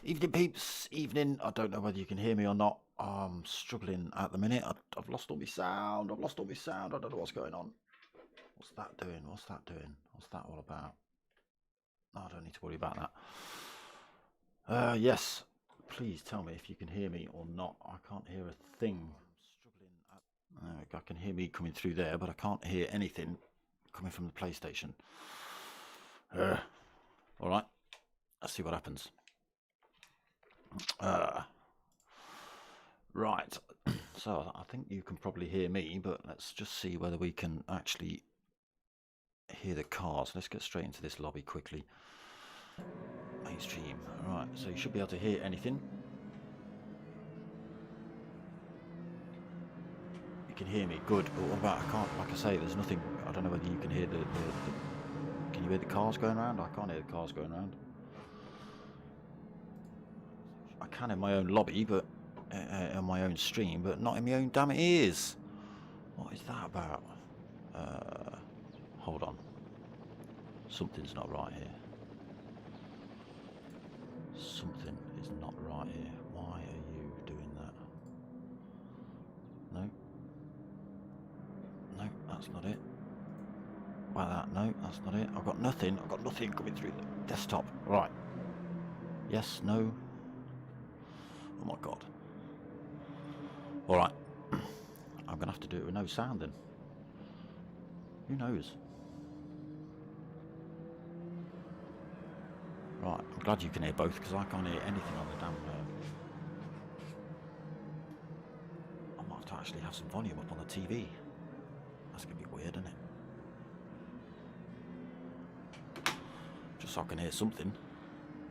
Evening, peeps. Evening. I don't know whether you can hear me or not. I'm struggling at the minute. I've lost all my sound. I've lost all my sound. I don't know what's going on. What's that doing? What's that doing? What's that all about? Oh, I don't need to worry about that. Yes. Please tell me if you can hear me or not. I can't hear a thing. I can hear me coming through there, but I can't hear anything coming from the PlayStation. All right. Let's see what happens. Right, so I think you can probably hear me, but let's just see whether we can actually hear the cars. Let's get straight into this lobby quickly. Mainstream. Right, so you should be able to hear anything. You can hear me, good. But what about, I can't, like I say, there's nothing. I don't know whether you can hear the can you hear the cars going around? I can't hear the cars going around. I can in my own lobby, but on my own stream, but not in my own damn ears. What is that about? Hold on. Something's not right here. Something is not right here. Why are you doing that? No. No, that's not it. Why that? No, that's not it. I've got nothing. I've got nothing coming through the desktop. Right. Yes, no. Oh my god. Alright. I'm going to have to do it with no sound then. Who knows? Right, I'm glad you can hear both because I can't hear anything on the damn... I might have to actually have some volume up on the TV. That's going to be weird, isn't it? Just so I can hear something.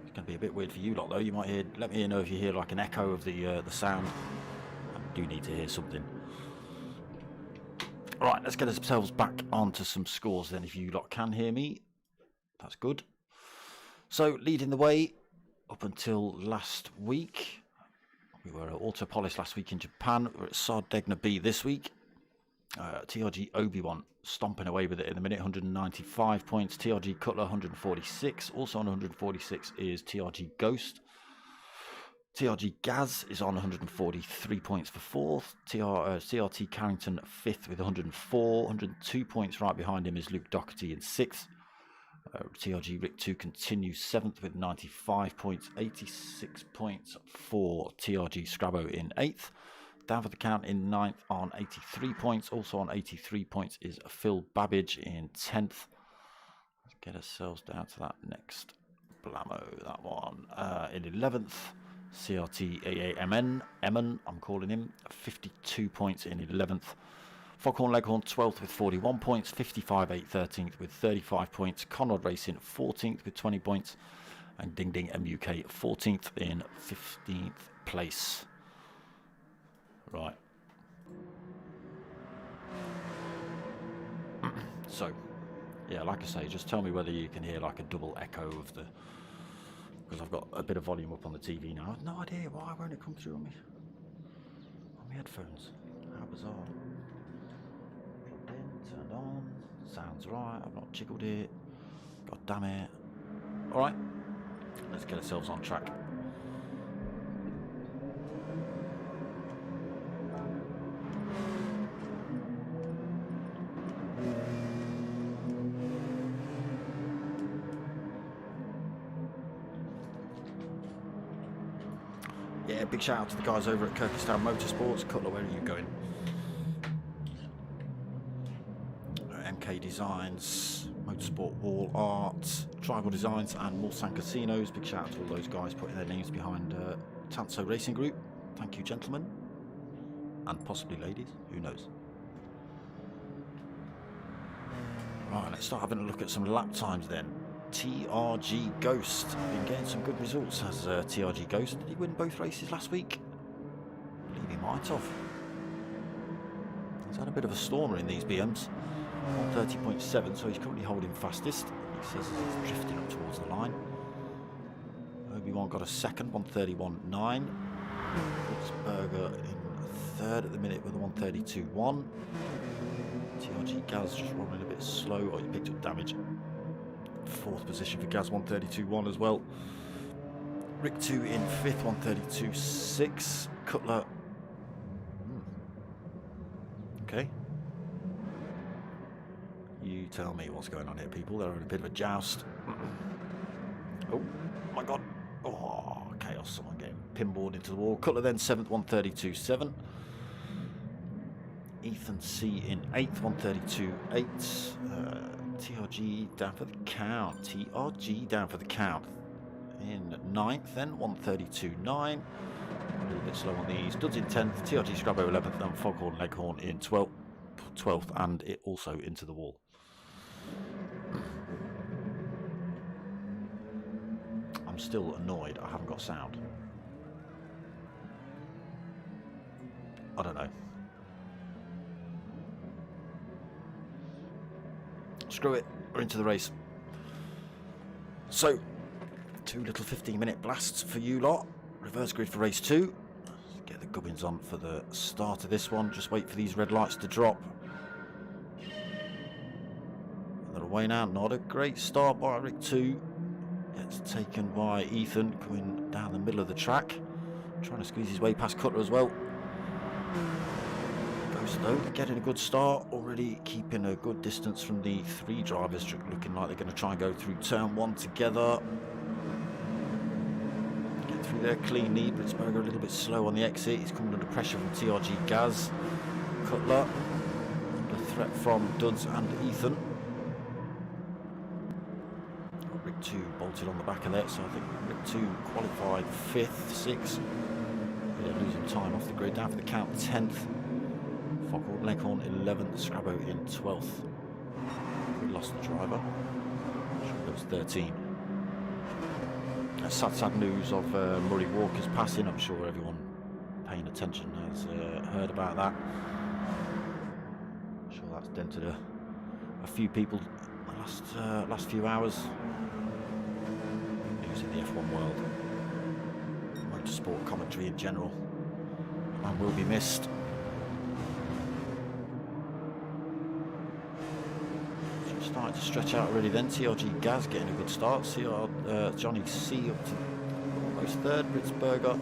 It's going to be a bit weird for you lot though. You might hear... Let me know if you hear like an echo of the sound. I do need to hear something. Right, let's get ourselves back onto some scores then. If you lot can hear me, that's good. So, leading the way up until last week. We were at Autopolis last week in Japan. We're at Sardegna B this week. TRG Obi-Wan stomping away with it in the minute, 195 points. TRG Cutler, 146. Also on 146 is TRG Ghost. TRG Gaz is on 143 points for fourth. CRT Carrington fifth with 104. 102 points right behind him is Luke Doherty in sixth. TRG Rick 2 continues seventh with 95 points. 86 points for TRG Scrabbo in eighth. Down for the count in ninth on 83 points. Also on 83 points is Phil Babbage in 10th. Let's get ourselves down to that next blammo, that one. In 11th. CRT AAMN, Emin, I'm calling him, 52 points in 11th. Foghorn Leghorn 12th with 41 points, 55 8 13th with 35 points. Conrad Racing 14th with 20 points, and Ding Ding MUK 14th in 15th place. Right. So, yeah, like I say, just tell me whether you can hear like a double echo of the... Because I've got a bit of volume up on the TV now. I have no idea why won't it come through on my headphones. How bizarre. Plugged in, turned on. Sounds right. I've not jiggled it. God damn it. Alright. Let's get ourselves on track. Yeah, big shout out to the guys over at Kirkistown Motorsports. Cutler, where are you going? MK Designs, Motorsport Wall Art, Tribal Designs and Mulsanne Casinos. Big shout out to all those guys putting their names behind TANSO Racing Group. Thank you, gentlemen. And possibly ladies, who knows. Right, let's start having a look at some lap times then. TRG Ghost. Been getting some good results as TRG Ghost. Did he win both races last week? I believe he might have. He's had a bit of a stormer in these BMs. 130.7, so he's currently holding fastest. He says he's drifting up towards the line. Obi-Wan got a second, 131.9. Berger in third at the minute with a 132.1. TRG Gaz just rolling a bit slow. Oh, he picked up damage. Fourth position for Gaz, 132.1 as well. Rick 2 in 5th, 132.6. Cutler. Okay. You tell me what's going on here, people. They're in a bit of a joust. Oh my god. Oh, chaos. Someone getting pinballed into the wall. Cutler then 7th, 132.7. Ethan C in 8th, 132.8. TRG down for the count. TRG down for the count. In 9th then, 132.9. A little bit slow on these. Duds in 10th, TRG Scrabbo 11th, and Foghorn Leghorn in 12th, and it also into the wall. I'm still annoyed I haven't got sound. I don't know. Screw it, we're into the race. So, 2 little 15-minute blasts for you lot. Reverse grid for race 2. Let's get the gubbins on for the start of this one. Just wait for these red lights to drop. And they're away now. Not a great start by Rick 2. Gets taken by Ethan coming down the middle of the track. Trying to squeeze his way past Cutler as well. Though, getting a good start, already keeping a good distance from the 3 drivers, looking like they're going to try and go through turn 1 together. Get through there cleanly. Blitzberger a little bit slow on the exit. He's coming under pressure from TRG Gaz. Cutler under threat from Duds and Ethan. Rick 2 bolted on the back of that, so I think Rick 2 qualified 5th, 6th. Yeah, losing time off the grid, down for the count 10th. Foghorn Leghorn 11th, Scrabbo in 12th. We lost the driver. That was 13. Sad news of Murray Walker's passing. I'm sure everyone paying attention has heard about that. I'm sure that's dented a few people the last few hours. News in the F1 world. Motorsport commentary in general. Man will be missed. Starting to stretch out already then. TRG Gaz getting a good start. Johnny C up to almost 3rd. Blitzberger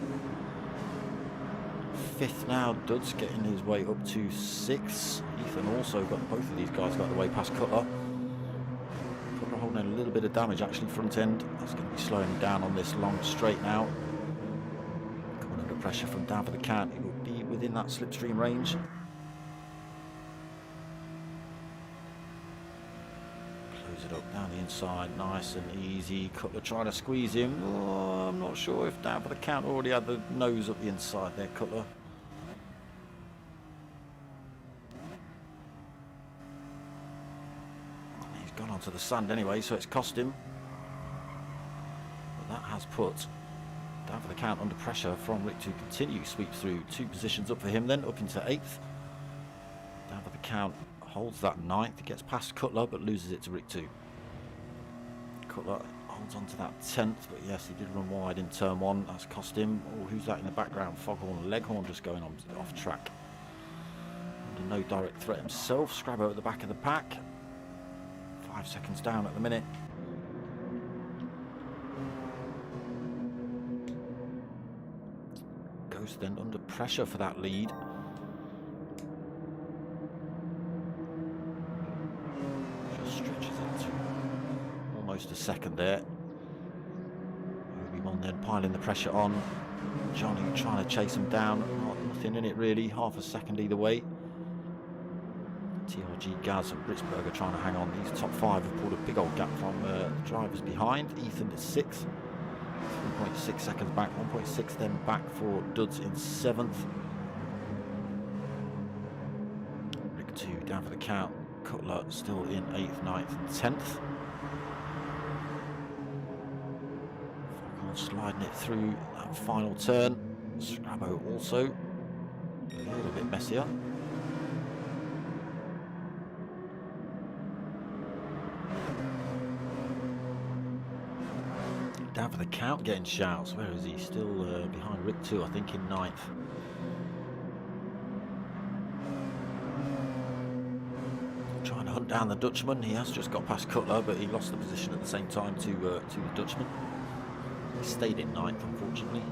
5th now. Duds getting his way up to 6th. Ethan also got, both of these guys got the way past Cutler. Cutler holding a little bit of damage actually front end. That's going to be slowing down on this long straight now. Coming under pressure from down for the count. It will be within that slipstream range. It up down the inside, nice and easy. Cutler trying to squeeze him. Oh, I'm not sure if down for the count already had the nose up the inside there, Cutler. He's gone onto the sand anyway, so it's cost him. But that has put down for the count under pressure from Rick to continue. Sweep through 2 positions up for him then, up into 8th. Down for the count. Holds that 9th, gets past Cutler but loses it to Rick 2. Cutler holds on to that 10th, but yes, he did run wide in turn 1. That's cost him. Oh, who's that in the background? Foghorn Leghorn just going on off track. Under no direct threat himself. Scrabbo at the back of the pack. 5 seconds down at the minute. Goes then under pressure for that lead. A second there. Obi-Wan then piling the pressure on. Johnny trying to chase him down. Nothing in it really. Half a second either way. TRG Gaz and Blitzberger trying to hang on. These top 5 have pulled a big old gap from the drivers behind. Ethan is 6th. 3.6 seconds back. 1.6 then back for Duds in 7th. Rick 2 down for the count. Cutler still in 8th, 9th and 10th. Sliding it through that final turn. Scrabbo also a little bit messier. Down for the count getting shouts. Where is he? Still behind Rick 2, I think, in 9th. Trying to hunt down the Dutchman. He has just got past Cutler, but he lost the position at the same time to the Dutchman. He stayed in ninth, unfortunately.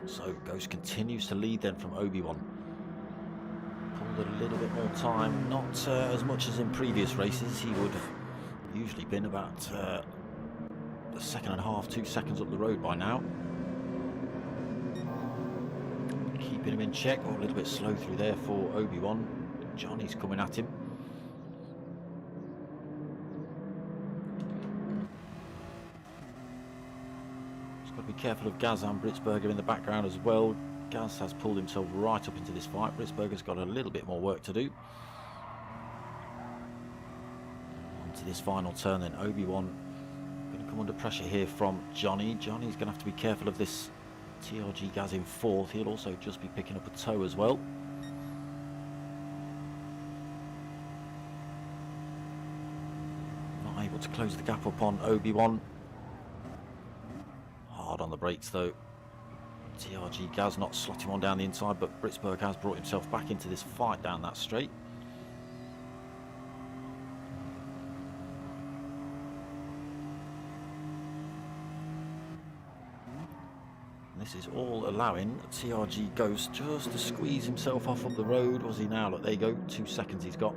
So Ghost continues to lead then from Obi-Wan. Pulled a little bit more time, not as much as in previous races. He would have usually been about a second and a half, 2 seconds up the road by now. Keeping him in check. Oh, a little bit slow through there for Obi-Wan. Johnny's coming at him. Just got to be careful of Gaz and Britzberger in the background as well. Gaz has pulled himself right up into this fight. Britzberger's got a little bit more work to do. Onto this final turn then. Obi-Wan going to come under pressure here from Johnny. Johnny's going to have to be careful of this TRG Gaz in fourth. He'll also just be picking up a toe as well. Not able to close the gap up on Obi-Wan. Hard on the brakes though. TRG Gaz not slotting one down the inside, but Britzberg has brought himself back into this fight down that straight. This is all allowing TRG Ghost just to squeeze himself off up the road. Was he now? Look, there you go. 2 seconds he's got.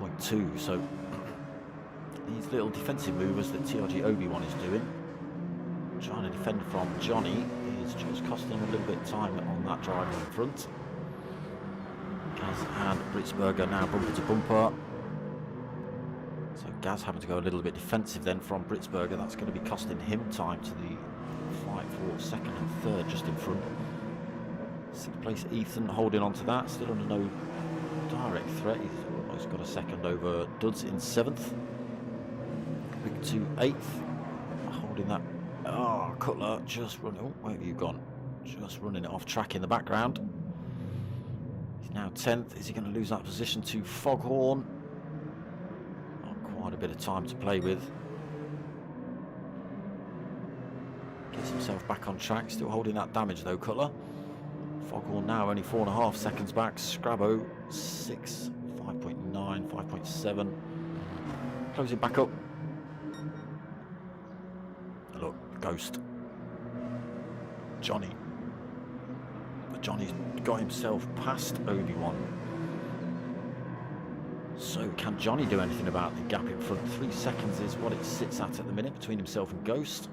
2.2. So these little defensive movers that TRG Obi-Wan is doing, trying to defend from Johnny, is just costing him a little bit of time on that driver in front. Gaz and Britzberger now bumper to bumper. So Gaz having to go a little bit defensive then from Britzberger. That's going to be costing him time to the fight for second and third just in front. 6th place Ethan holding on to that, still under no direct threat. He's almost got a second over Duds in 7th. Big 2 8th, holding that. Oh, Cutler just running. Oh, where have you gone? Just running it off track in the background. He's now 10th. Is he going to lose that position to Foghorn? Not quite a bit of time to play with. Gets himself back on track, still holding that damage though, Cutler. Foghorn now only 4.5 seconds back. Scrabo 6, 5.9, 5.7. Closing back up. Look, Ghost. Johnny. But Johnny's got himself past Obi-Wan. So can Johnny do anything about the gap in front? 3 seconds is what it sits at the minute between himself and Ghost.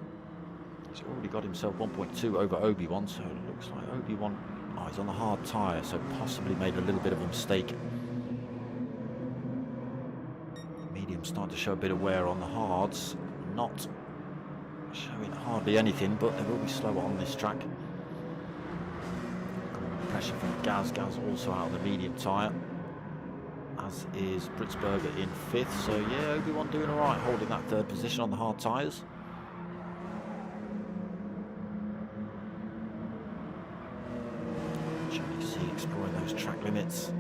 He's already got himself 1.2 over Obi-Wan, so it looks like Obi-Wan, oh, he's on the hard tyre, so possibly made a little bit of a mistake. The medium's starting to show a bit of wear on the hards, not showing hardly anything, but they will be slower on this track. Pressure from Gaz. Gaz also out of the medium tyre, as is Britzberger in 5th. So yeah, Obi-Wan doing all right, holding that 3rd position on the hard tyres. Exploring those track limits.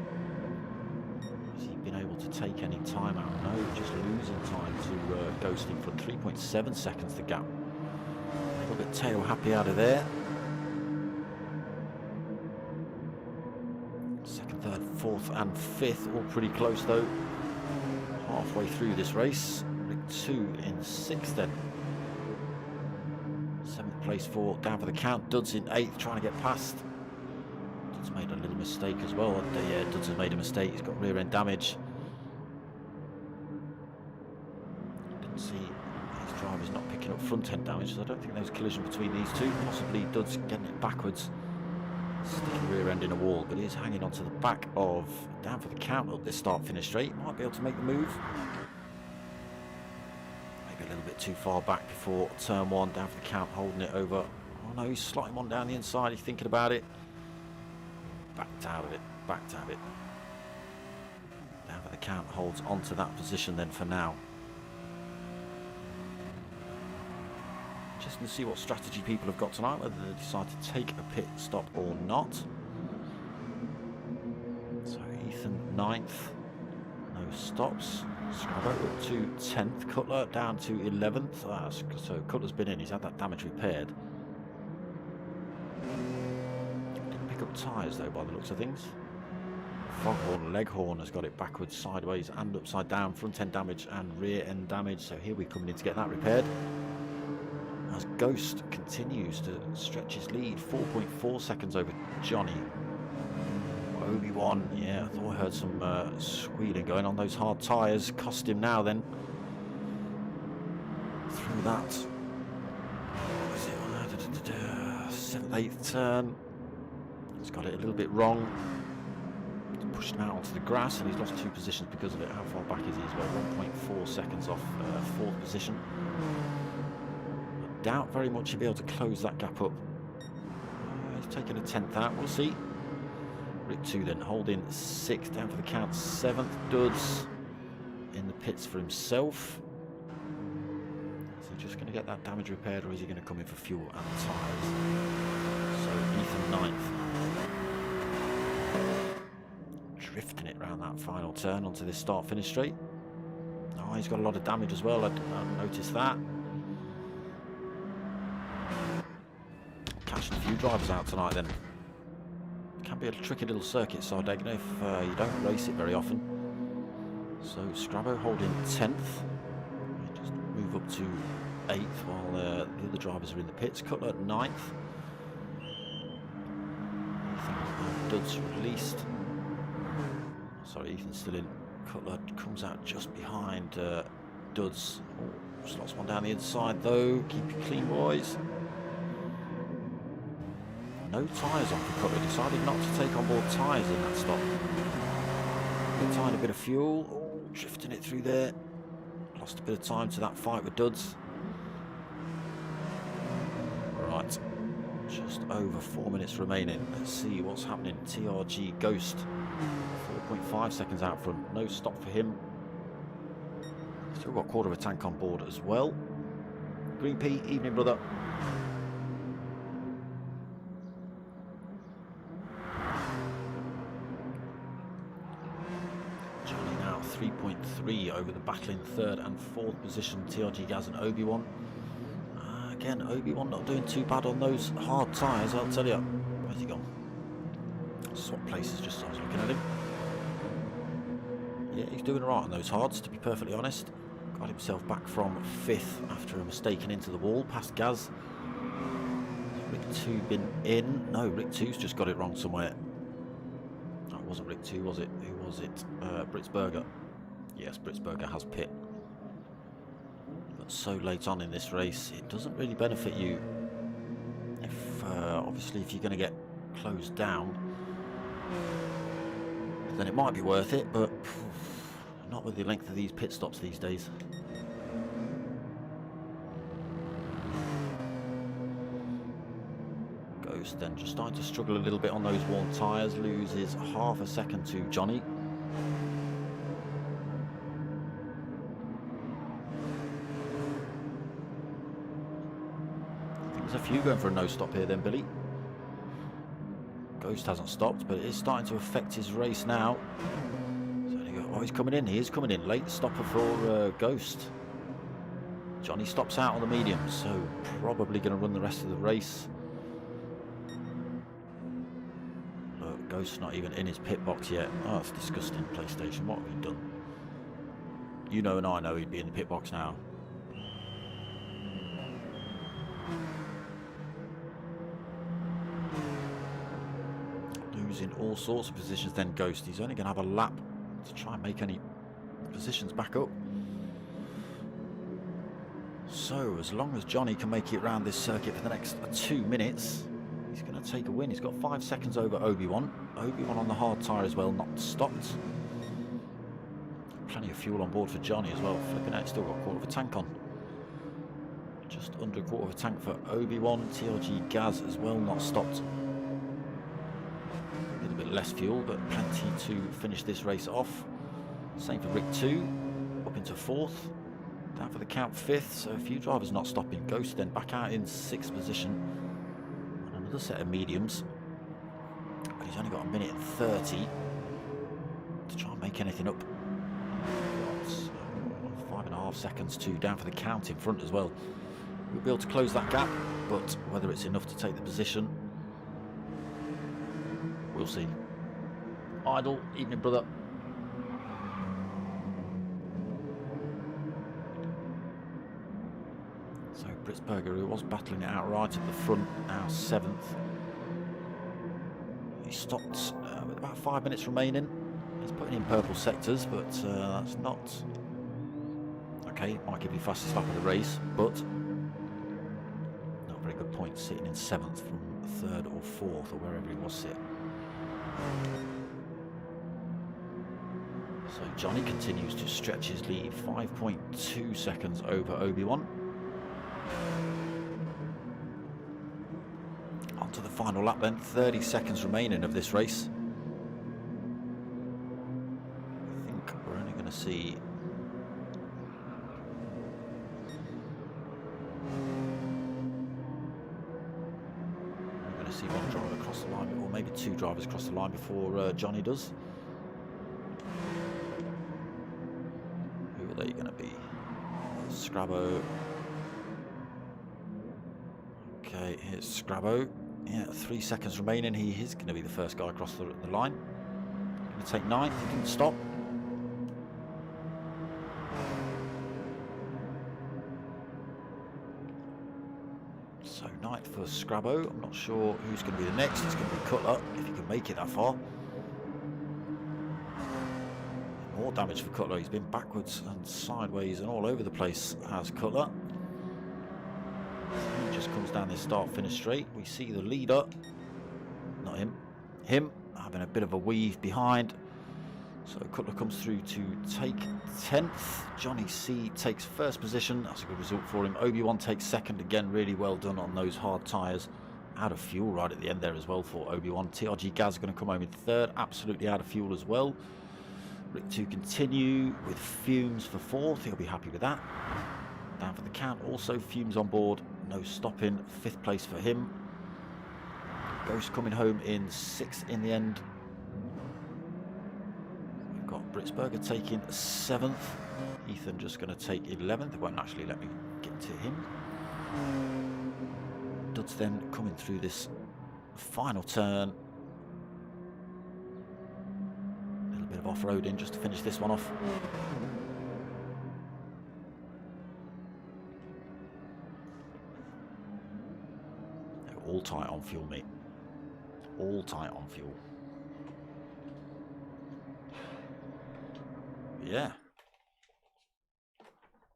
Has he been able to take any time out? No, just losing time to Ghost in front. 3.7 seconds the gap. A little bit tail happy out of there. 2nd, 3rd, 4th and 5th all pretty close though. Halfway through this race. Rig 2 in 6th then. 7th place for Down for the Count. Duds in 8th, trying to get past. Duds made a little mistake as well. Yeah, Duds has made a mistake. He's got rear end damage. Didn't see his driver's not picking up front end damage, so I don't think there was a collision between these two. Possibly Duds getting it backwards, sticking rear end in a wall, but he's hanging onto the back of Down for the Count up this start finish straight. Might be able to make the move. Maybe a little bit too far back before turn 1. Down for the Count holding it over. Oh no, he's slotting one down the inside. He's thinking about it. Backed out of it, backed out of it. Down for the Count holds onto that position then for now. Just to see what strategy people have got tonight, whether they decide to take a pit stop or not. So Ethan 9th, no stops. Scrabo up to 10th, Cutler down to 11th. So Cutler's been in, he's had that damage repaired. Up tyres though by the looks of things. Foghorn Leghorn has got it backwards, sideways and upside down. Front end damage and rear end damage. So here we're coming in to get that repaired. As Ghost continues to stretch his lead, 4.4 seconds over Johnny. Obi-Wan, yeah, I thought I heard some squealing going on. Those hard tyres cost him now then. Through that. What was it? 7th, 8th turn. He's got it a little bit wrong. He's pushed him out onto the grass and he's lost 2 positions because of it. How far back is he as well? 1.4 seconds off 4th position. I doubt very much he'll be able to close that gap up. He's taken a 10th out, we'll see. Rick 2 then holding 6th, down for the count 7th. Duds in the pits for himself. Is he just going to get that damage repaired, or is he going to come in for fuel and tyres? So Ethan 9th. Drifting it around that final turn onto this start-finish straight. Oh, he's got a lot of damage as well, I noticed that. Catching a few drivers out tonight then. Can be a tricky little circuit, Sardegna, if you don't race it very often. So Strabo holding 10th. Just move up to 8th while the other drivers are in the pits. Cutler 9th. Duds released. Sorry, Ethan's still in. Cutler comes out just behind Duds. Oh, slots one down the inside though. Keep it clean, boys. No tyres on for Cutler. Decided not to take on board tyres in that stop. A tiny bit of fuel. Oh, drifting it through there. Lost a bit of time to that fight with Duds. Right. Just over 4 minutes remaining. Let's see what's happening. TRG Ghost. 4.5 seconds out front. No stop for him. Still got a quarter of a tank on board as well. Green P, evening brother. Johnny now 3.3 over the battling 3rd and 4th position. TRG Gaz and Obi-Wan. Again, Obi-Wan not doing too bad on those hard tyres, I'll tell you. Where's he gone? Swap places just as I was looking at him. Yeah, he's doing alright on those hards, to be perfectly honest. Got himself back from 5th after a mistake into the wall, past Gaz. Rick 2 been in? No, Rick 2's just got it wrong somewhere. No, it wasn't Rick 2, was it? Who was it? Britsberger. Yes, Britsberger has pit. But so late on in this race, it doesn't really benefit you. If obviously if you're going to get closed down, then it might be worth it, but not with the length of these pit stops these days. Ghost then just starting to struggle a little bit on those worn tyres, loses half a second to Johnny. I think there's a few going for a no stop here then, Billy. Ghost hasn't stopped, but it is starting to affect his race now. So there you go. Oh, he's coming in. He is coming in. Late stopper for Ghost. Johnny stops out on the medium, so probably going to run the rest of the race. Look, Ghost's not even in his pit box yet. Oh, that's disgusting, PlayStation. What have you done? You know and I know he'd be in the pit box now. In all sorts of positions then Ghost. He's only going to have a lap to try and make any positions back up. So as long as Johnny can make it around this circuit for the next 2 minutes, he's going to take a win. He's got 5 seconds over Obi-Wan. Obi-Wan on the hard tyre as well, not stopped. Plenty of fuel on board for Johnny as well. Flipping out, still got a quarter of a tank on. Just under a quarter of a tank for Obi-Wan. TLG Gaz as well, not stopped. Less fuel, but plenty to finish this race off. Same for Rick 2, up into 4th, down for the count 5th, so a few drivers not stopping. Ghost then back out in 6th position on another set of mediums, but he's only got 1:30 to try and make anything up. 5.5 seconds to down for the count in front as well. We'll be able to close that gap, but whether it's enough to take the position, we'll see. Idle, evening brother. So Britzberger, who was battling it out right at the front, now 7th. He stopped with about 5 minutes remaining. He's putting in purple sectors, but that's not... Okay, might give you fastest lap of the race, but not very good point sitting in 7th from 3rd or 4th or wherever he was sitting. So Johnny continues to stretch his lead, 5.2 seconds over Obi-Wan. On to the final lap then, 30 seconds remaining of this race. I think we're only going to see... We're going to see one driver across the line, or maybe 2 drivers across the line before Johnny does. Who are they going to be? Scrabo. Okay, here's Scrabo. Yeah, 3 seconds remaining. He is going to be the first guy across the line. Going to take 9th. He didn't stop. So 9th for Scrabo. I'm not sure who's going to be the next. It's going to be Cutler, if he can make it that far. More damage for Cutler. He's been backwards and sideways and all over the place as Cutler. He just comes down this start-finish straight. We see the leader, not him, having a bit of a weave behind. So Cutler comes through to take 10th. Johnny C takes 1st position. That's a good result for him. Obi-Wan takes 2nd. Again, really well done on those hard tyres. Out of fuel right at the end there as well for Obi-Wan. TRG Gaz going to come home in 3rd. Absolutely out of fuel as well. Rick to continue with fumes for 4th. He'll be happy with that. Down for the count. Also fumes on board. No stopping. 5th place for him. Ghost coming home in 6th in the end. We've got Britzberger taking 7th. Ethan just going to take 11th. It won't actually let me get to him. Duds then coming through this final turn. A little bit of off-roading just to finish this one off. All tight on fuel, mate. All tight on fuel. Yeah.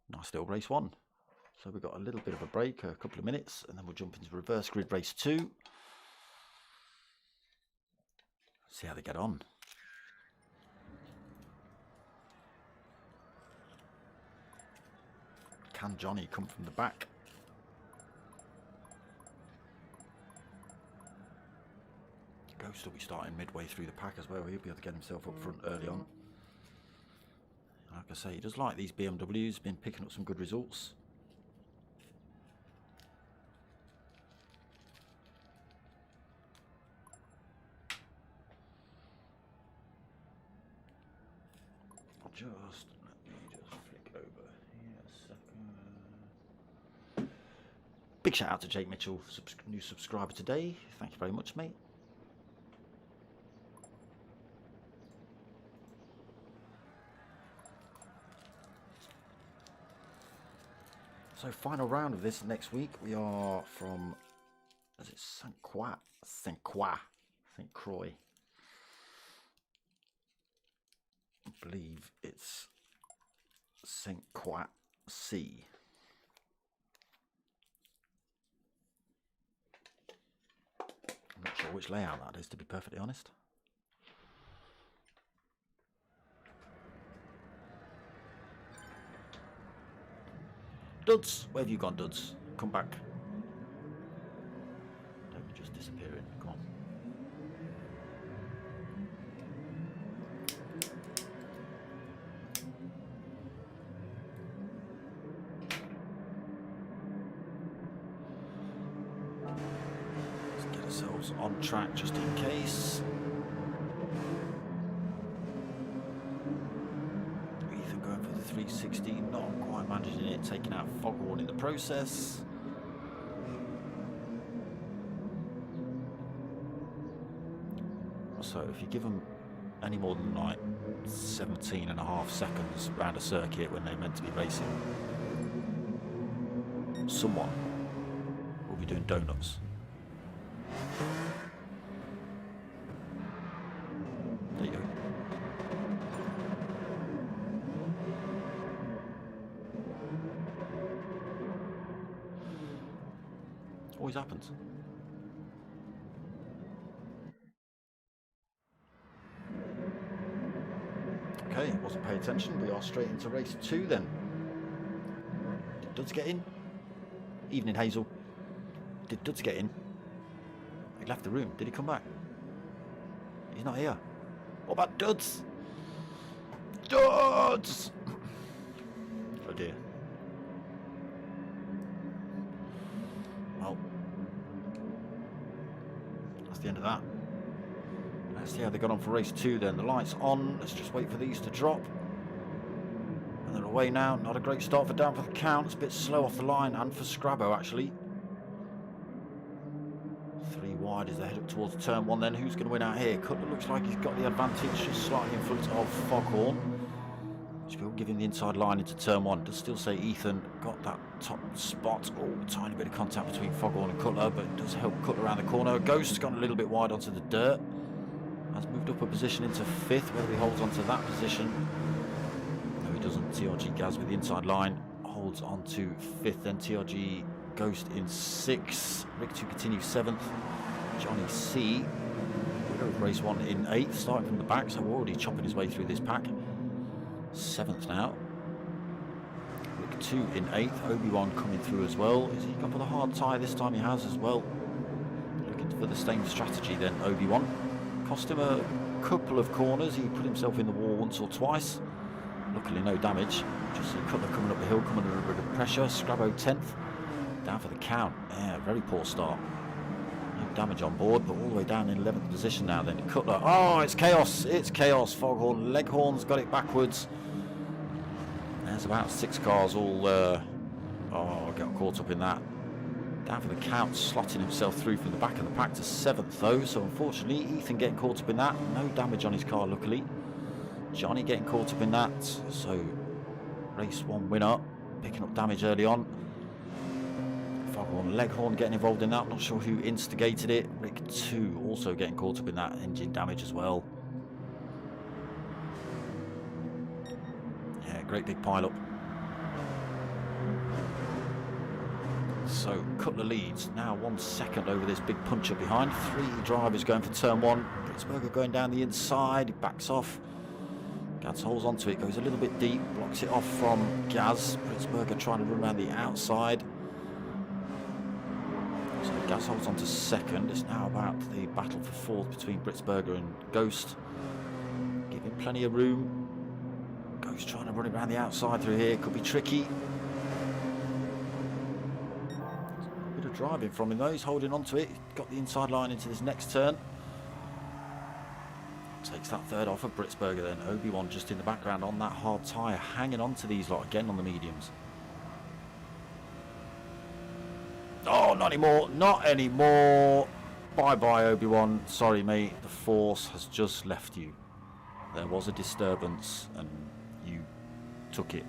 Nice little race 1. So we've got a little bit of a break, a couple of minutes, and then we'll jump into reverse grid race 2. See how they get on. Can Johnny come from the back? Ghost will be starting midway through the pack as well. He'll be able to get himself up front early on. Like I say, he does like these BMWs, been picking up some good results. Just let me just flick over here a second. Big shout out to Jake Mitchell, new subscriber today. Thank you very much, mate. So final round of this next week. We are from, is it St. Croix? I believe it's St. Croix C. I'm not sure which layout that is, to be perfectly honest. Duds, where have you gone, Duds? Come back. Don't be just disappearing. Come on. Let's get ourselves on track just in case. Ethan going for the 360, not quite managing it, taking out Foghorn in the process. So if you give them any more than like 17.5 seconds around a circuit when they're meant to be racing, someone will be doing donuts. There you go. Always happens. Okay, wasn't paying attention. We are straight into race 2 then. Did Duds get in? Evening, Hazel. Did Duds get in? He left the room. Did he come back? He's not here. What about Duds? Duds! Oh dear. Well, that's the end of that. Let's see how they got on for race 2 then. The lights on. Let's just wait for these to drop. And they're away now. Not a great start for down for the count. It's a bit slow off the line and for Scrabbo actually. 3 wide as they head up towards turn 1 then. Who's going to win out here? Cutler looks like he's got the advantage, just slightly in front of Foghorn, which will give him the inside line into turn 1. Does still say Ethan got that top spot. Oh, a tiny bit of contact between Foghorn and Cutler, but it does help Cutler around the corner. Ghost's gone a little bit wide onto the dirt. Has moved up a position into 5th, whether he holds onto that position. No, he doesn't. TRG Gaz with the inside line holds on to 5th, then TRG Ghost in 6th. Rick 2 continues 7th. Johnny C, winner of race 1 in 8th, starting from the back, so already chopping his way through this pack. 7th now. Rick 2 in 8th. Obi-Wan coming through as well. Is he gone for the hard tyre this time? He has as well. Looking for the same strategy then, Obi-Wan. Cost him a couple of corners. He put himself in the wall once or twice. Luckily no damage. Just see Cutler coming up the hill, coming under a bit of pressure. Scrabbo 10th. Down for the count. Yeah, very poor start. No damage on board, but all the way down in 11th position now then. Cutler. Oh, it's chaos. It's chaos. Foghorn. Leghorn's got it backwards. There's about 6 cars all got caught up in that. Down for the count, slotting himself through from the back of the pack to 7th though, so unfortunately Ethan getting caught up in that. No damage on his car luckily. Johnny getting caught up in that, so race 1 winner picking up damage early on. Foghorn, Leghorn getting involved in that, not sure who instigated it. Rick 2 also getting caught up in that, engine damage as well. Yeah, great big pile up. So Cutler leads now 1 second over this big puncher behind. 3 drivers going for turn 1. Britzberger going down the inside. He backs off. Gaz holds onto it. Goes a little bit deep. Blocks it off from Gaz. Britzberger trying to run around the outside. So Gaz holds on to 2nd. It's now about the battle for 4th between Britzberger and Ghost. Giving plenty of room. Ghost trying to run it around the outside through here. Could be tricky. Driving from him though, he's holding on to it. He's got the inside line into this next turn. Takes that 3rd off of Britzberger then. Obi-Wan just in the background on that hard tyre, hanging on to these lot again on the mediums. Oh, not anymore, not anymore. Bye-bye, Obi-Wan. Sorry, mate, the Force has just left you. There was a disturbance and you took it.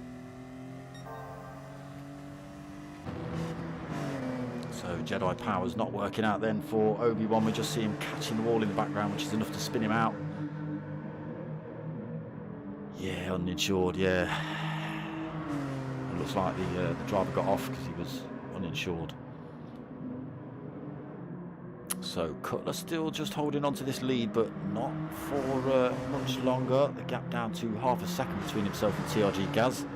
So Jedi power's not working out then for Obi-Wan. We just see him catching the wall in the background, which is enough to spin him out. Yeah, uninsured, yeah. It looks like the driver got off because he was uninsured. So Cutler still just holding on to this lead, but not for much longer. The gap down to half a second between himself and TRG Gaz.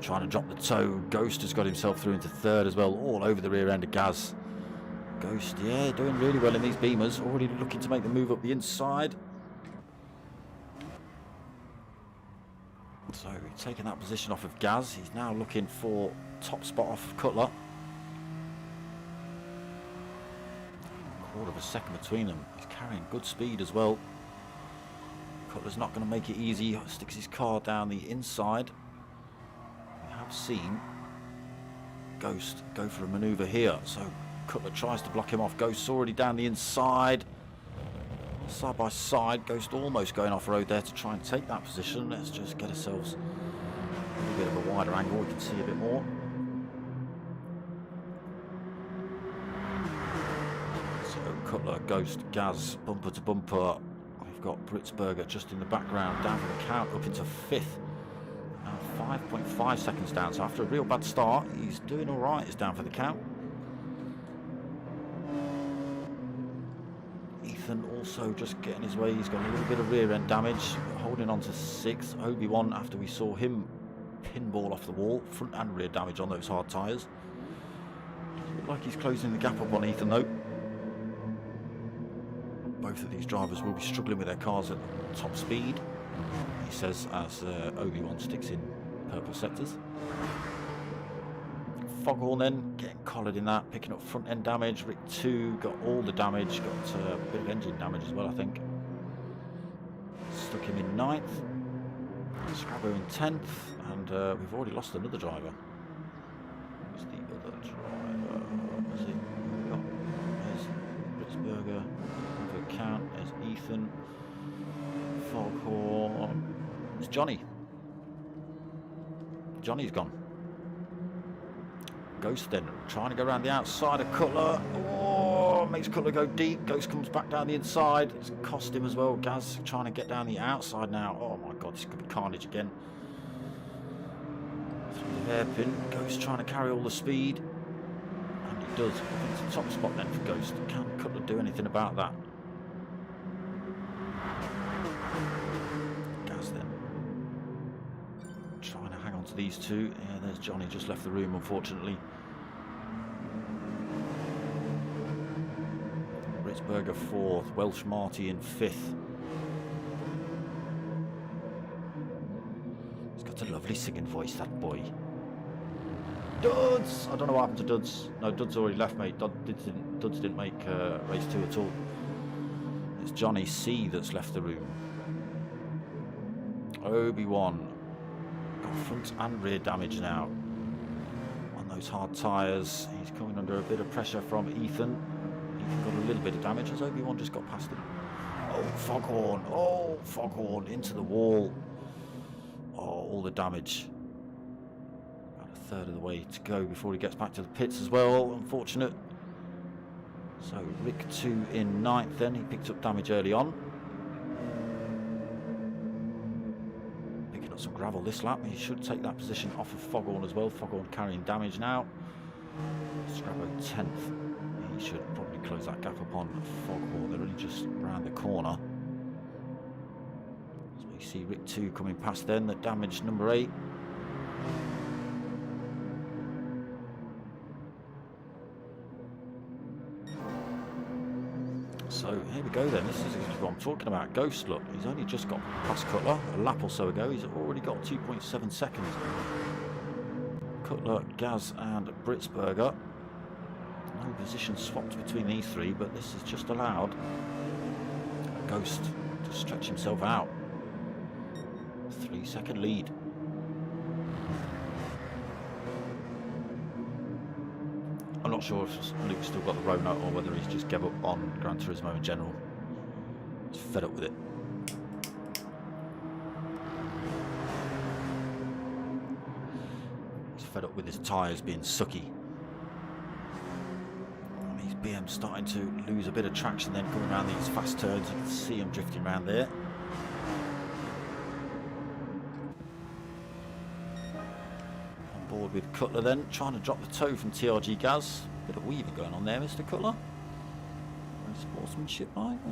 Trying to drop the toe. Ghost has got himself through into 3rd as well, all over the rear end of Gaz. Ghost, yeah, doing really well in these Beamers. Already looking to make the move up the inside. So he's taking that position off of Gaz. He's now looking for top spot off of Cutler. 1/4 of a second between them. He's carrying good speed as well. Cutler's not going to make it easy. Sticks his car down the inside. Seen Ghost go for a manoeuvre here, so Cutler tries to block him off. Ghost's already down the inside. Side by side, Ghost almost going off road there to try and take that position. Let's just get ourselves a little bit of a wider angle, we can see a bit more. So Cutler, Ghost, Gaz, bumper to bumper. We've got Britzberger just in the background, down for the count, up into 5th. 5.5 seconds down, so after a real bad start, he's doing all right. He's down for the count. Ethan also just getting his way. He's got a little bit of rear end damage, holding on to 6th. Obi-Wan, after we saw him pinball off the wall, front and rear damage on those hard tyres. Looks like he's closing the gap up on Ethan though. Both of these drivers will be struggling with their cars at top speed, he says, as Obi-Wan sticks in purple sectors. Foghorn then getting collared in that, picking up front end damage. Rick 2 got all the damage, got a bit of engine damage as well, I think. Stuck him in 9th. Scrabbo in 10th, and we've already lost another driver. Who's the other driver? Is it? There's Britzberger. For count. There's Ethan. Foghorn. It's Johnny. Johnny's gone. Ghost then trying to go around the outside of Cutler. Oh, makes Cutler go deep. Ghost comes back down the inside. It's cost him as well. Gaz trying to get down the outside now. Oh my god, this could be carnage again. Through the hairpin. Ghost trying to carry all the speed. And he does. I think it's a top spot then for Ghost. Can Cutler do anything about that? Gaz then trying to hang on to these two. Yeah, there's Johnny, just left the room unfortunately. Britzberger 4th, Welsh Marty in 5th. He's got a lovely singing voice, that boy. Duds! I don't know what happened to Duds. No, Duds already left, mate. Duds didn't make race 2 at all. It's Johnny C that's left the room. Obi-Wan got front and rear damage now on those hard tyres. He's coming under a bit of pressure from Ethan. Ethan got a little bit of damage as Obi-Wan just got past him. Oh, Foghorn. Oh, Foghorn into the wall. Oh, all the damage. About a third of the way to go before he gets back to the pits as well. Unfortunate. So Rick 2 in 9th then. He picked up damage early on. Picking up some gravel this lap. He should take that position off of Foghorn as well. Foghorn carrying damage now. Scrabbo 10th. He should probably close that gap upon Foghorn. They're only just around the corner. So we see Rick 2 coming past then. The damage number 8. So here we go then. This is what I'm talking about. Ghost, look, he's only just got past Cutler a lap or so ago. He's already got 2.7 seconds. Cutler, Gaz and Britzberger. No position swapped between these three, but this has just allowed Ghost to stretch himself out. 3-second lead. I'm not sure if Luke's still got the Rona or whether he's just gave up on Gran Turismo in general. He's fed up with it. He's fed up with his tyres being sucky. And his BM's starting to lose a bit of traction then coming around these fast turns. You can see him drifting around there. Board with Cutler then, trying to drop the toe from TRG Gaz. Bit of weaving going on there, Mr. Cutler. Very sportsmanship like.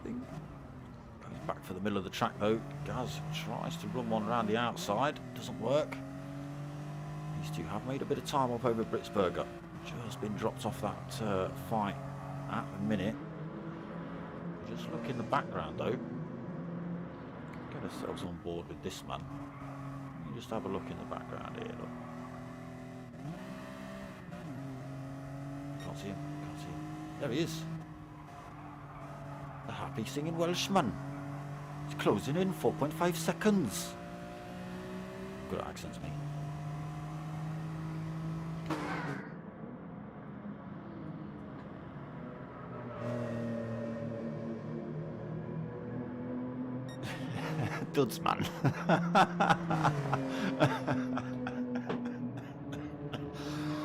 Goes back for the middle of the track though. Gaz tries to run one around the outside. Doesn't work. These two have made a bit of time up over Britzberger. Just been dropped off that fight at the minute. Just look in the background though. Get ourselves on board with this man. You just have a look in the background here, look. Can't see him, can't see him. There he is. The happy singing Welshman. He's closing in 4.5 seconds. Good at accents, mate. duds, man.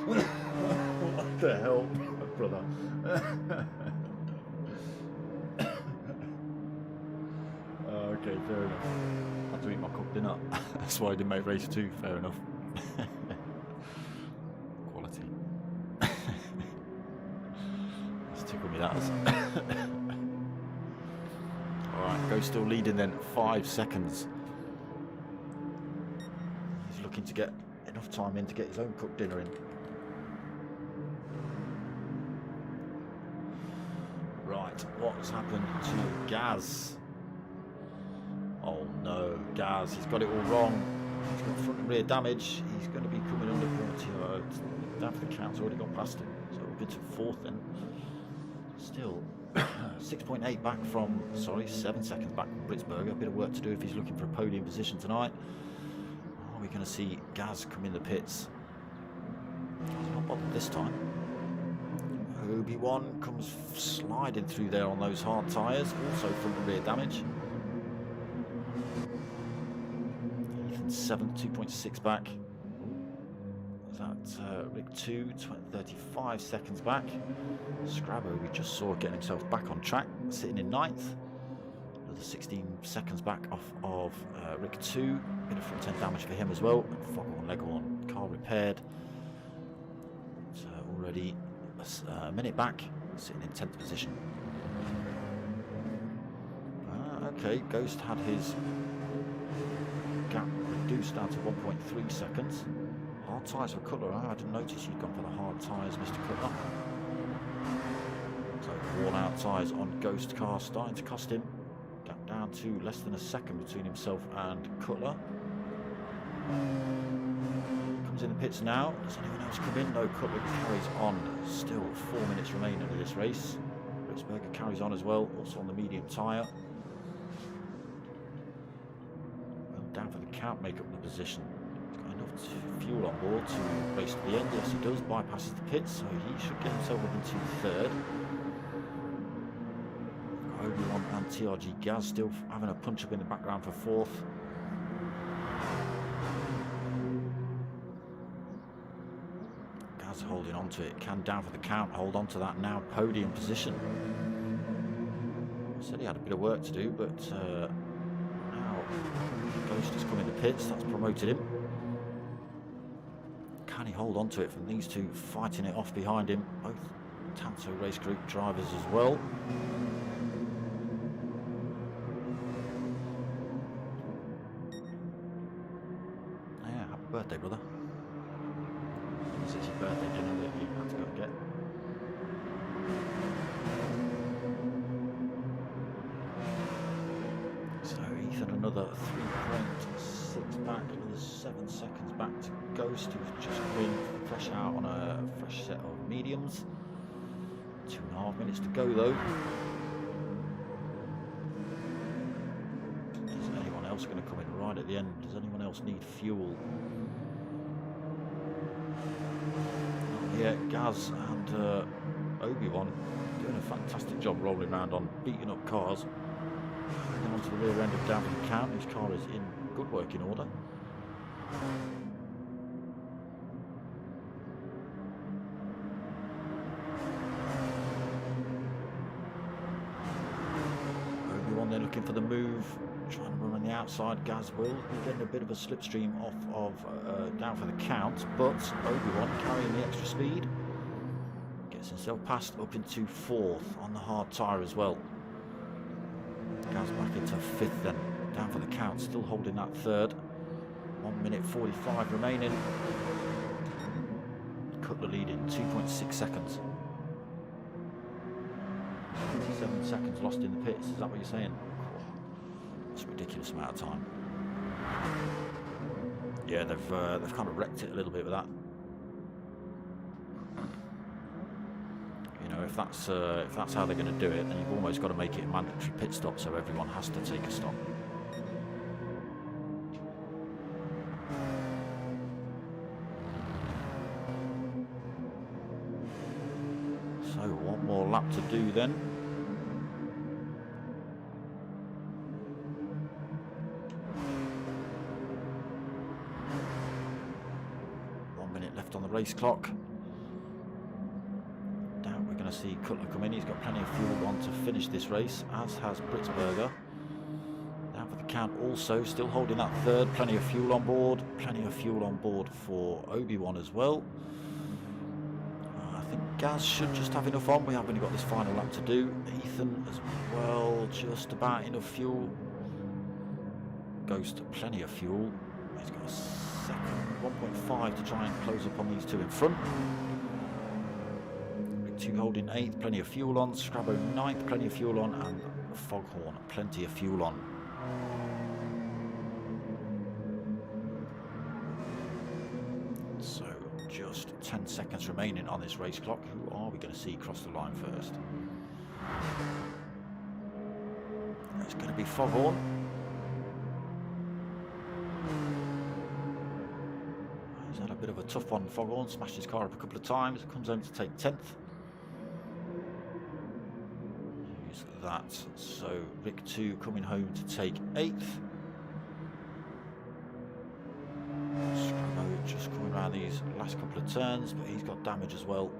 What the hell, brother? Okay, fair enough. I had to eat my cooked dinner. That's why I didn't make race 2. Fair enough. Quality. It's tickled me, that was. Alright, Ghost still leading then, 5 seconds. He's looking to get enough time in to get his own cooked dinner in. Right, what's happened to Gaz? Oh no, Gaz, he's got it all wrong. He's got front and rear damage. He's going to be coming under Portio. Down for the count's already gone past him. So we'll get to 4th then. Still 6.8 back from, 7 seconds back from Blitzberger. A bit of work to do if he's looking for a podium position tonight. Are we going to see Gaz come in the pits? He's not bothered this time. Obi-Wan comes sliding through there on those hard tyres. Also front and rear damage. 7th, 2.6 back. Is that Rick 2, 35 seconds back. Scrabbo, we just saw getting himself back on track, sitting in 9th. Another 16 seconds back off of Rick 2. Bit of front end damage for him as well. Foghorn Leghorn car repaired. It's already a minute back, sitting in 10th position. Okay, Ghost had his gap reduced down to 1.3 seconds. Hard tyres for Cutler. I didn't notice you'd gone for the hard tyres, Mr. Cutler. So worn out tyres on Ghost car starting to cost him. Gap down to less than a second between himself and Cutler. Comes in the pits now. Does anyone else come in? No, Cutler carries on. Still 4 minutes remaining of this race. Blitzberger carries on as well, also on the medium tyre. Down for the count, make up the position. He's got enough fuel on board to race to the end. Yes, he does. Bypasses the pits, so he should get himself up into 3rd. Obi-Wan and TRG Gaz still having a punch up in the background for 4th. Gaz holding on to it. Can down for the count hold on to that now podium position. I said he had a bit of work to do, but now Ghost has come in the pits. That's promoted him. Can he hold on to it from these two fighting it off behind him? Both TANSO race group drivers as well. Yeah, happy birthday, brother. It's your birthday dinner that you have to go and get. So Ethan another 3.6 back, another 7 seconds back to Ghost, who's just been fresh out on a fresh set of mediums. 2.5 minutes to go though. Is anyone else going to come in right at the end? Does anyone else need fuel? Yeah, Gaz and Obi-Wan doing a fantastic job rolling around on beating up cars. Hanging onto the rear end of down for the count. His car is in good working order. Obi-Wan then looking for the move, trying to run on the outside. Gaz will be getting a bit of a slipstream off of down for the count, but Obi-Wan carrying the extra speed gets himself past up into 4th on the hard tyre as well. Gaz back into 5th then, down for the count, still holding that 3rd. 1 minute 45 remaining. Cutler leading, 2.6 seconds. 27 seconds lost in the pits, is that what you're saying? That's a ridiculous amount of time. Yeah, they've kind of wrecked it a little bit with that. You know, if that's how they're going to do it, then you've almost got to make it a mandatory pit stop, so everyone has to take a stop. So one more lap to do then. minute left on the race clock. Now we're going to see Cutler come in. He's got plenty of fuel on to finish this race, as has Britzberger. Down for the count also, still holding that third. Plenty of fuel on board. Plenty of fuel on board for Obi-Wan as well. I think Gaz should just have enough on. We have only got this final lap to do. Ethan as well, just about enough fuel. Ghost, plenty of fuel. He's got a second, 1.5 to try and close up on these two in front. Rick 2 holding 8th, plenty of fuel on. Scrabbo 9th, plenty of fuel on. And Foghorn, plenty of fuel on. So just 10 seconds remaining on this race clock. Who are we going to see cross the line first? It's going to be Foghorn. He's had a bit of a tough one, Foghorn. Smashed his car up a couple of times. Comes home to take 10th. Use that. So Rick 2 coming home to take 8th. Scrabbo just coming around these last couple of turns, but he's got damage as well.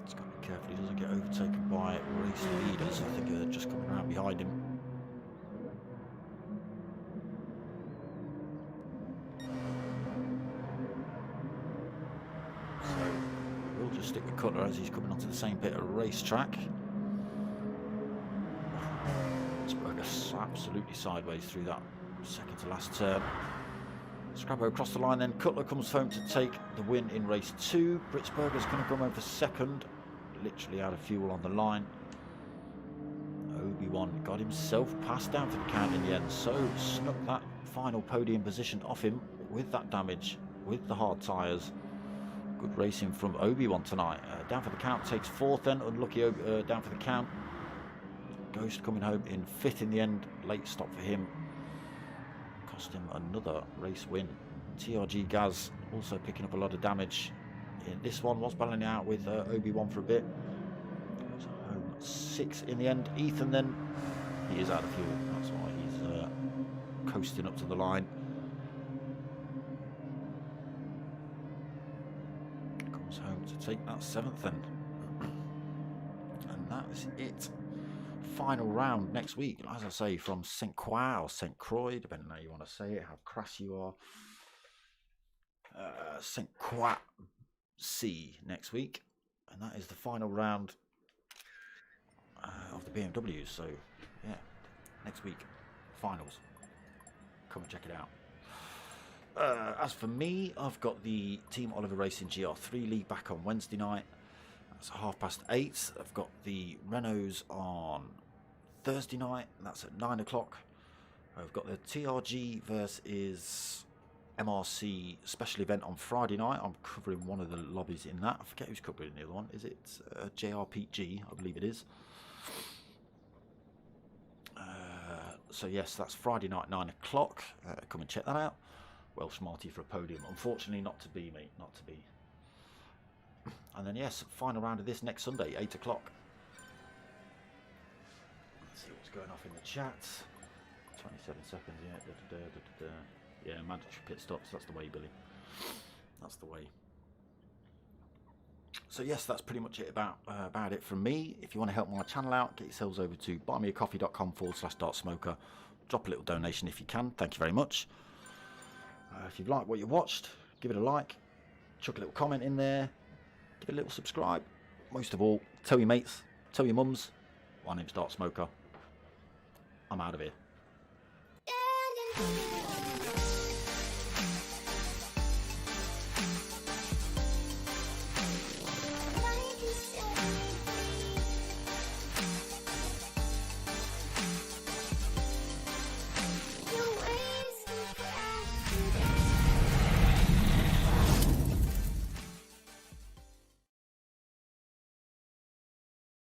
He's got to be careful he doesn't get overtaken by race leaders. I think they're just coming around behind him. Stick with Cutler as he's coming onto the same bit of racetrack. Britzberger absolutely sideways through that second to last turn. Scrabbo across the line, then Cutler comes home to take the win in race 2. Britzberger's going to come home for second, literally out of fuel on the line. Obi-Wan got himself passed down for the count in the end, so snuck that final podium position off him with that damage, with the hard tyres. Good racing from Obi-Wan tonight. Down for the count, takes 4th then. Unlucky down for the count. Ghost coming home in 5th in the end. Late stop for him. Cost him another race win. TRG Gaz also picking up a lot of damage. This one was battling out with Obi-Wan for a bit. Goes home 6th in the end. Ethan then, he is out of fuel. That's why he's coasting up to the line. Home to take that 7th then. And that is it. Final round next week, as I say, from St. Croix or St. Croix, depending on how you want to say it, how crass you are. St. Croix C next week, and that is the final round of the BMWs. So yeah, next week, finals. Come and check it out. As for me, I've got the Team Oliver Racing GR3 League back on Wednesday night. That's 8:30. I've got the Renaults on Thursday night, and that's at 9 o'clock. I've got the TRG versus MRC special event on Friday night. I'm covering one of the lobbies in that. I forget who's covering the other one. Is it JRPG? I believe it is. So yes, that's Friday night, 9 o'clock. Come and check that out. Welsh Marty for a podium. Unfortunately not to be, mate, not to be. And then yes, final round of this next Sunday, 8 o'clock. Let's see what's going off in the chat. 27 seconds, yeah. Yeah, mandatory pit stops, that's the way, Billy. That's the way. So yes, that's pretty much it about it from me. If you want to help my channel out, get yourselves over to buymeacoffee.com/dartsmoker. Drop a little donation if you can. Thank you very much. If you've liked what you watched, give it a like, chuck a little comment in there, give it a little subscribe. Most of all, tell your mates, tell your mums. My name's Dartsmoker. I'm out of here.